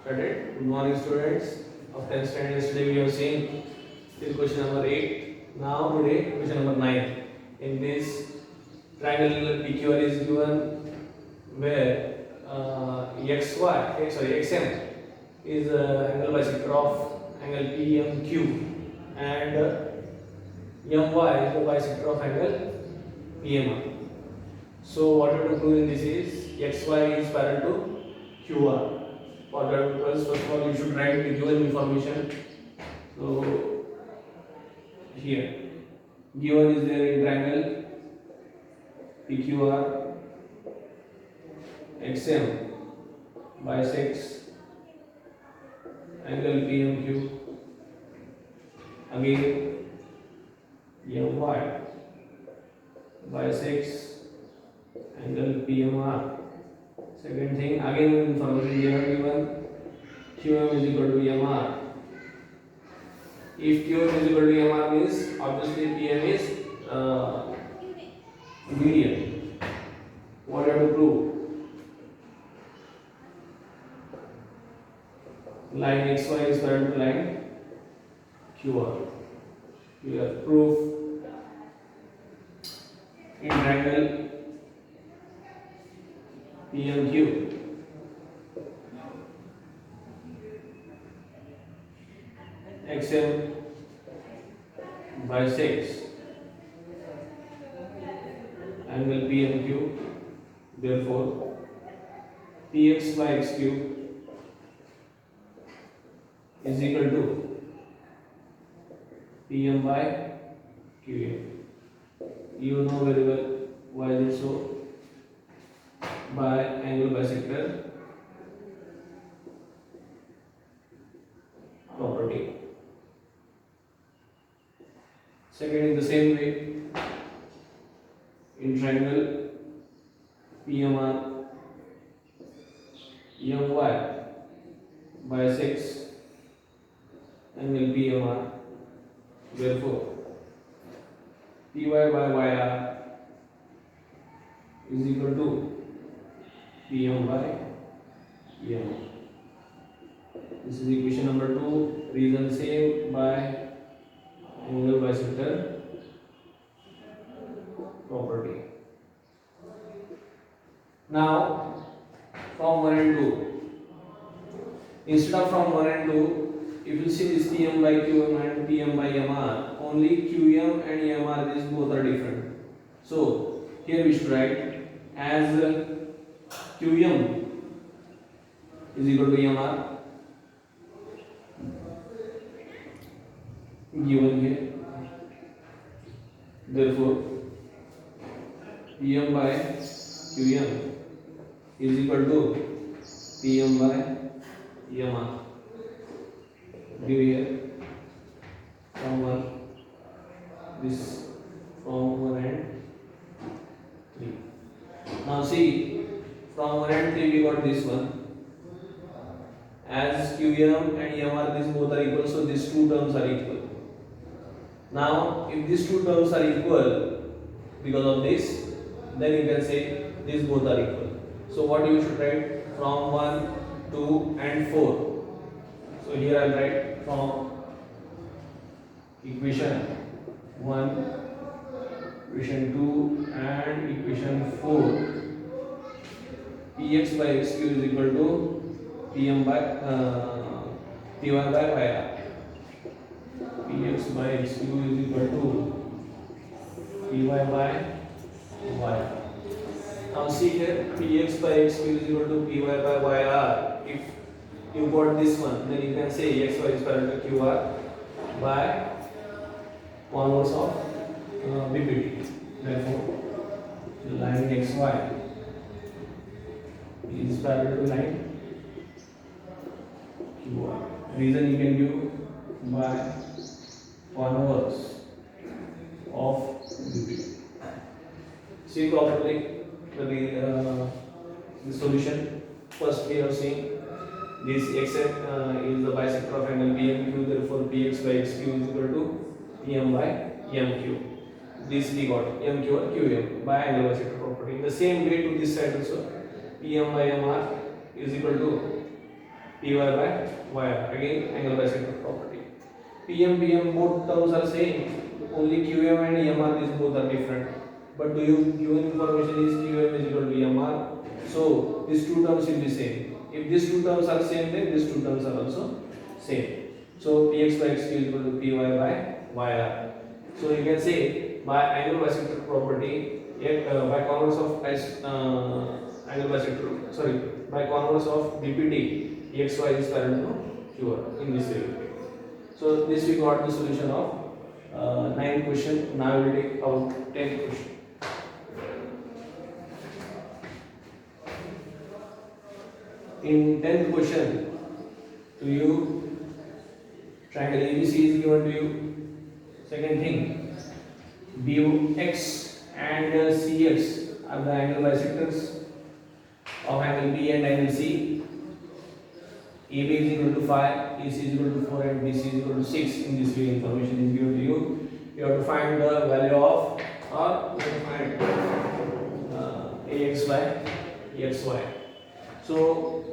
Started. Good morning, students of 10th standard. Yesterday we have seen till question number 8. Now today question number 9. In this triangle PQR is given where XM is angle bisector of angle PMQ and MY is the bisector of angle PMR. So what we have to prove in this is XY is parallel to QR. For that purpose, first of all, you should write the given information. So here, given is there in triangle PQR, XM bisects angle PMQ. Again, MY bisects angle PMR. Second thing, again information they have given QM is equal to MR. If QM is equal to MR means obviously PM is median. What have to prove? Line XY is parallel to line QR. We have proof in triangle PMQ. XM bisects angle PMQ. Therefore, PX by X cube is equal to PM by QM. You know very well why is it so? By angle bisector property. Second, in the same way, in triangle PMR, MY bisects angle PMR. Therefore, PY by YR is equal to PM by M. This is equation number 2. Reason same by angle bisector property. Now from 1 and 2, instead of from 1 and 2, if you see this PM by QM and PM by MR, only QM and MR, these both are different. So here we should write as QM is equal to MR given here. Therefore, PM by QM is equal to PM by MR. Give here from 1, this from 1 and 3. Now see, from 1 and 3 we got this one. As QM and MR, these both are equal, so these two terms are equal. Now, if these two terms are equal because of this, then you can say these both are equal. So what you should write? From 1, 2 and 4. So here I will write from equation 1, equation 2 and equation 4. Px by x cube is equal to Pm by Py by Yr. Px by x cube is equal to Py by Yr. Now see here, Px by x cube is equal to Py by Yr. If you got this one, then you can say xy is parallel to QR by converse of BPT. Therefore, the line xy is parallel to line QR. Reason you can give by converse of BPT. See properly the solution. First we have seen this XM is the bisector of angle PMQ. Therefore, PX by XQ is equal to PM by MQ. This we got MQ or QM by angle bisector property. In the same way to this side also, PM by MR is equal to Py by yr. Again, angle bisector property. PM both terms are same. Only QM and EMR these both are different. But do you given information is QM is equal to EMR. So these two terms will be same. If these two terms are same, then these two terms are also same. So Px by Xq is equal to Py by yr. So you can say by angle bisector property, by converse of angle bisector, sorry, by converse of BPT, xy is parallel to qr in this way. So this we got the solution of 9th question. Now we will take our 10th question. In 10th question, to you, triangle ABC is given to you. Second thing, BX and CX are the angle bisectors of angle B and angle C. AB is equal to 5, AC is equal to 4 and BC is equal to 6. In this way information is given to you. You have to find the value of, or you have to find AX by EXY. So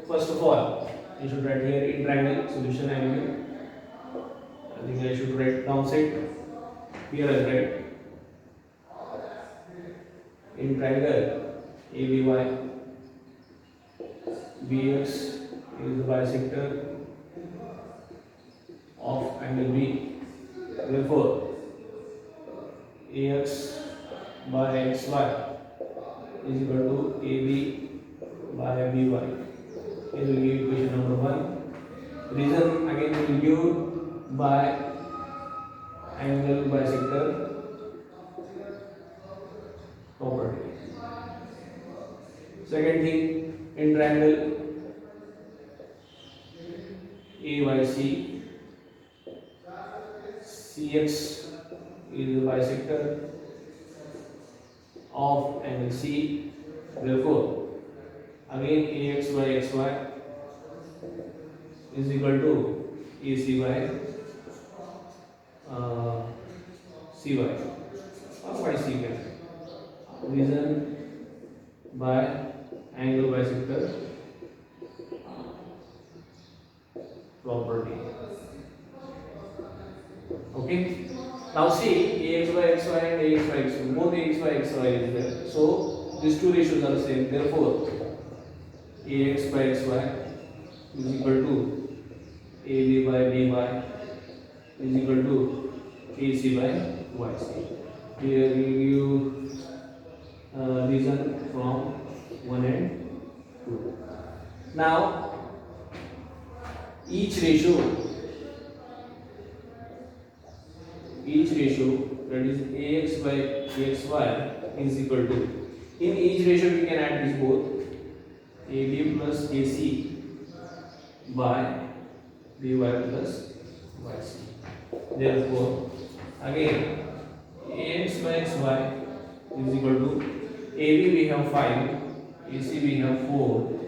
first of all, you should write here in triangle solution angle. I think I should write downside. Here I write in triangle ABY, BX is the bisector of angle B. Therefore, AX by XY is equal to AB by BY. It will give equation number 1. Reason again we will give by angle bisector property. Second thing, in triangle AYC, CX is the bisector of angle C. Therefore, again AX by XY is equal to AC by CY or by CY. Reason by angle bisector property. Okay. Now see AX by XY and AX by XY. Both AX by XY is there. So these two ratios are the same. Therefore, AX by XY is equal to AB by BY is equal to AC by YC. Here we give reason from 1 and 2. Now each ratio that is AX by XY is equal to, in each ratio we can add these both, AB plus AC by BY plus YC. Therefore, again AX by XY is equal to AB we have 5, AC we have 4,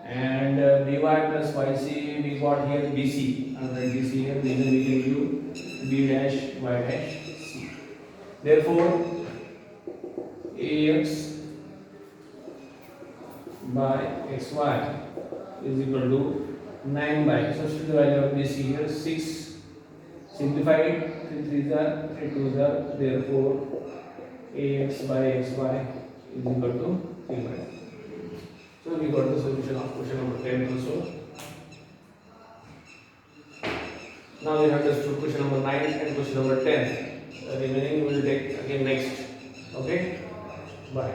and BY plus YC we got here BC. And BC here, then we can give B dash Y dash C. Therefore, AX by XY is equal to 9 by, substitute the value of BC here, 6. Simplified, 3 3s are, 3 2s are, therefore AX by XY is equal to 3 by. So we got the solution of question number 10 also. Now we have understood question number 9 and question number 10. The remaining we will take again next. Okay? Bye.